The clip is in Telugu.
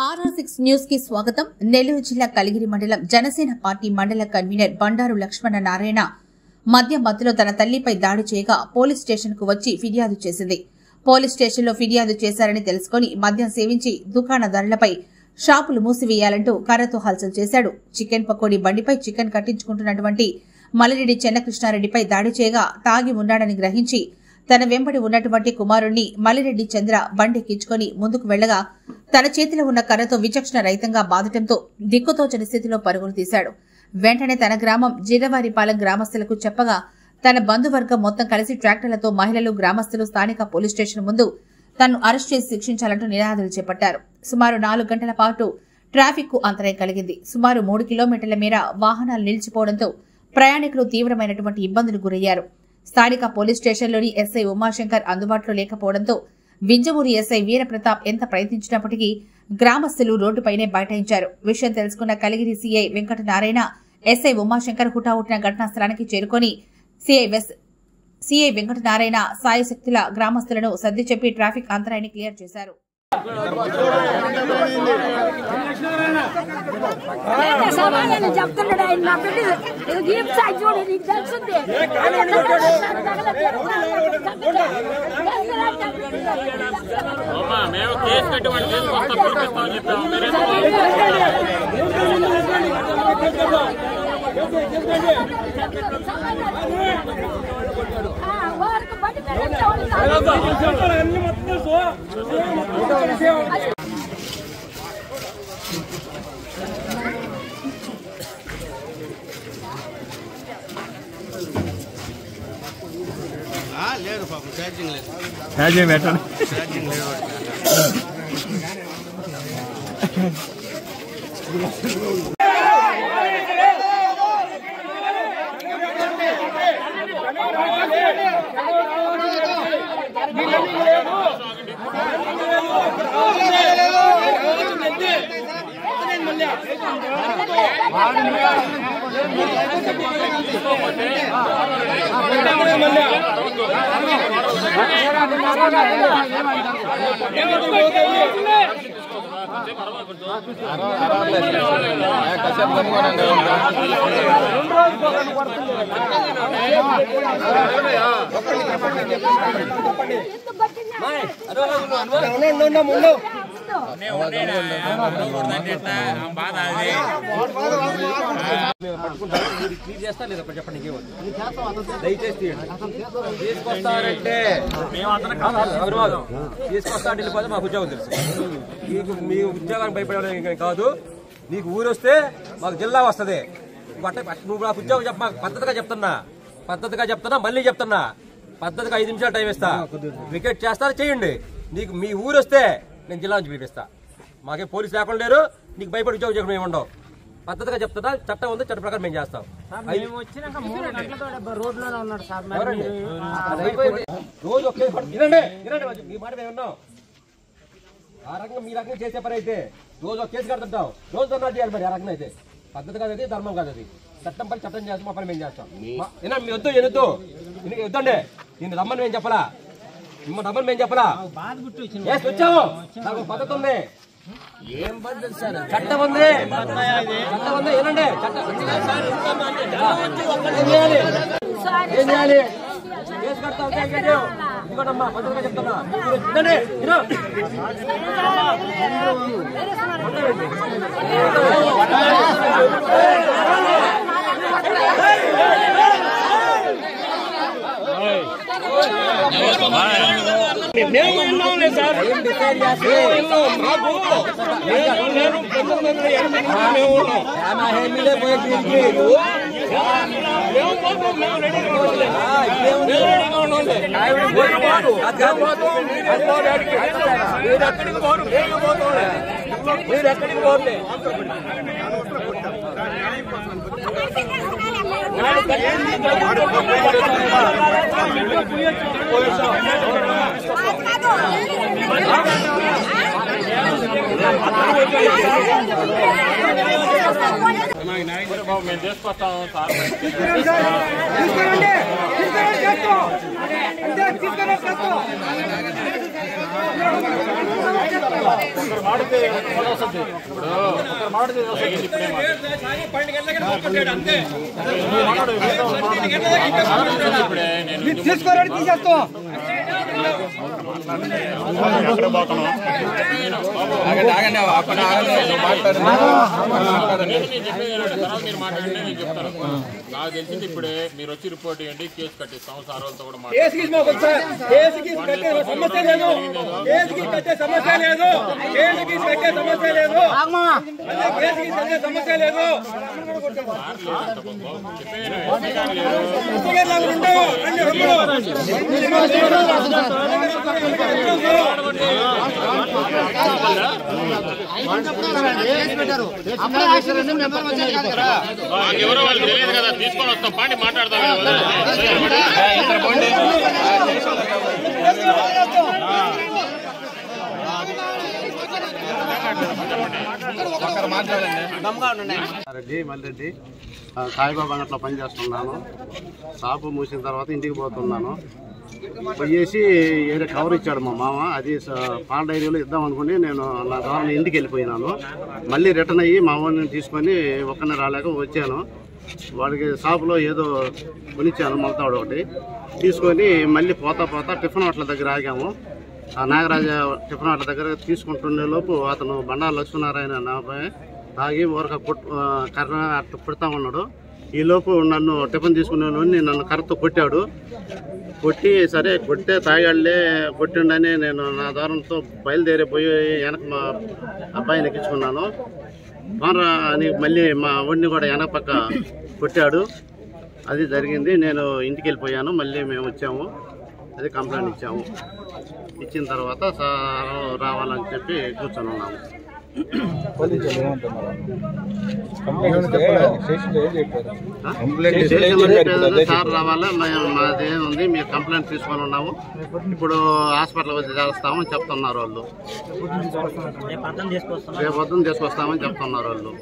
RR6 న్యూస్ కి స్వాగతం. నెల్లూరు జిల్లా కలిగిరి మండలం జనసేన పార్టీ మండల కన్వీనర్ బండారు లక్ష్మణ నారాయణ మధ్యలో తన తల్లిపై దాడి చేయగా పోలీస్ స్టేషన్ కు వచ్చి ఫిర్యాదు చేసింది. పోలీస్ స్టేషన్ లో ఫిర్యాదు చేశారని తెలుసుకుని మద్యం సేవించి దుకాణదారులపై షాపులు మూసివేయాలంటూ కర్రతో హల్చల్ చేశాడు. చికెన్ పకోడీ బండిపై చికెన్ కట్టించుకుంటున్నటువంటి మల్లిరెడ్డి చెన్నకృష్ణారెడ్డిపై దాడి చేయగా తాగి ఉన్నాడని గ్రహించి తన వెంబడి ఉన్నటువంటి కుమారుణ్ణి మల్లిరెడ్డి చంద్ర బండెక్కించుకుని ముందుకు వెళ్లగా తన చేతిలో ఉన్న కర్రతో విచక్షణ రహితంగా బాదటంతో దిక్కుతోచని స్థితిలో పరుగులు తీశాడు. వెంటనే తన గ్రామం జిరవారిపాలెం గ్రామస్తులకు చెప్పగా తన బంధువర్గం మొత్తం కలిసి ట్రాక్టర్లతో మహిళలు, గ్రామస్తులు స్థానిక పోలీస్ స్టేషన్ ముందు తనను అరెస్ట్ చేసి శిక్షించాలంటూ నినాదాలు చేపట్టారు. సుమారు 4 గంటల పాటు ట్రాఫిక్ కు అంతరాయం కలిగింది. సుమారు 3 కిలోమీటర్ల మేర వాహనాలు నిలిచిపోవడంతో ప్రయాణికులు తీవ్రమైనటువంటి ఇబ్బందులు గురయ్యారు. స్థానిక పోలీస్ స్టేషన్లోని ఎస్ఐ ఉమాశంకర్ అందుబాటులో లేకపోవడంతో వింజమూరి ఎస్ఐ వీరప్రతాప్ ఎంత ప్రయత్నించినప్పటికీ గ్రామస్తులు రోడ్డుపైనే బైఠాయించారు. విషయం తెలుసుకున్న కలిగిరి సీఐ వెంకటనారాయణ, ఎస్ఐ ఉమాశంకర్ హుటాహుటిన ఘటనా స్థలానికి చేరుకుని సీఐ వెంకటనారాయణ సాయశక్తుల గ్రామస్తులను సర్ది చెప్పి ట్రాఫిక్ అంతరాయాన్ని క్లియర్ చేశారు. లేదు పాపం ఛార్జింగ్ లేదు. ఛార్జింగ్ పెట్టండి. ఛార్జింగ్ లేదు. తీసుకొస్తారంటే తీసుకొస్తా వెళ్ళిపోతే మాకు ఉద్యోగం తెలుసు. మీ ఉద్యోగానికి భయపడే కాదు. నీకు ఊరు వస్తే మాకు జిల్లా వస్తుంది. నువ్వు నాకు ఉద్యోగం చెప్ప, మాకు పద్ధతిగా చెప్తున్నా మళ్ళీ చెప్తున్నా. పద్ధతిగా 5 నిమిషాలు టైం ఇస్తా. వికెట్ చేస్తారా చేయండి. నీకు మీ ఊరు వస్తే నేను జిల్లా నుంచి పిలిపిస్తా. మాకే పోలీసు లేకుండా లేరు. నీకు భయపడి ఉద్యోగం చేయడం ఏమి ఉండవు. పద్ధతిగా చెప్తున్నా. చట్టం ఉంది, చట్ట ప్రకారం మేము చేస్తాం. రోజు ఒకే మీ మాట మేము ఉన్నాం. ఆ రకంగా మీ రకంగా చేసే పని అయితే రోజు ఒక కేసు కడుతుంటాం. రోజు ధర్నా చేయాలి. మరి ఆ రకంగా అయితే పద్ధతి కాదు, అది ధర్మం కాదు. అది చట్టం పని చట్టం చేస్తాం. మా పని మేము చేస్తాం. మీ వద్దు వద్దండి. నిన్ను రమ్మని మేము చెప్పలా. మిమ్మల్ని రమ్మని మేము చెప్పలా. వచ్చాము. నాకు పద్ధతి ఉంది. ఏం పద్ధతి సార్? చట్టం ఉంది. చట్టం ఉంది. ఏనండి ఏం చేయాలి? కేసు కడతాం. ఇదిగోనమ్మా పద్ధతిగా చెప్తున్నా. మేము ఉన్నాంలే సార్. మీరు ఎక్కడికి పోతే Hãy subscribe cho kênh Ghiền Mì Gõ để không bỏ lỡ những video hấp dẫn. మేము తీసుకొస్తాము సార్. తీసుకోరండి తీసేస్తాం. మీరు మాట్లాడండి, నేను చెప్తాను. నాకు తెలిసింది ఇప్పుడే మీరు వచ్చి రిపోర్ట్ ఇవ్వండి, కేసు కట్టిస్తాం. సార్ వాళ్ళతో కూడా ఎవరో వాళ్ళు తెలియదు కదా, తీసుకొని వస్తాం. పాండి మాట్లాడతాం. రెడ్డి మల్రెడ్డి సాయిబాబా అంగట్లో పనిచేస్తున్నాను. షాపు మూసిన తర్వాత ఇంటికి పోతున్నాను. పోయేసి ఏదో కవర్ ఇచ్చాడు మా మామ, అది పాల డైరీలో ఇద్దాం అనుకుని నేను నా ద్వారా ఇంటికి వెళ్ళిపోయినాను. మళ్ళీ రిటర్న్ అయ్యి మా వాడిని తీసుకొని ఒక్కనే రాలేక వచ్చాను. వాడికి షాపులో ఏదో కొనిచ్చాను, మొలతాడు ఒకటి తీసుకొని మళ్ళీ పోతా టిఫిన్ హోటల్ దగ్గర ఆగాము. ఆ నాగరాజ టిఫిన్ హోటల్ దగ్గర తీసుకుంటుండే లోపు అతను బండారు లక్ష్మీనారాయణ నాపై తాగి ఊరక కర్ర అట్లా పెడతా ఉన్నాడు. ఈలోపు నన్ను టిఫిన్ తీసుకునే నన్ను కర్రతో కొట్టాడు. కొట్టి సరే కొట్టే తాగాళ్ళే కొట్టిండని నేను నా ద్వారంతో బయలుదేరిపోయి వెనక మా అబ్బాయిని ఎక్కించుకున్నాను. అని మళ్ళీ మా ఒడిని కూడా వెనక పక్క కొట్టాడు. అది జరిగింది. నేను ఇంటికి వెళ్ళిపోయాను. మళ్ళీ మేము వచ్చాము, అది కంప్లైంట్ ఇచ్చాము. ఇచ్చిన తర్వాత సార్ రావాలని చెప్పి కూర్చొని ఉన్నాము. సార్ రావాలా, మాదేముంది, మీరు కంప్లైంట్ తీసుకొని ఉన్నాము, ఇప్పుడు హాస్పిటల్ వచ్చి చేస్తామని చెప్తున్నారు వాళ్ళు. రేపు పొద్దున్న తీసుకొస్తామని చెప్తున్నారు వాళ్ళు.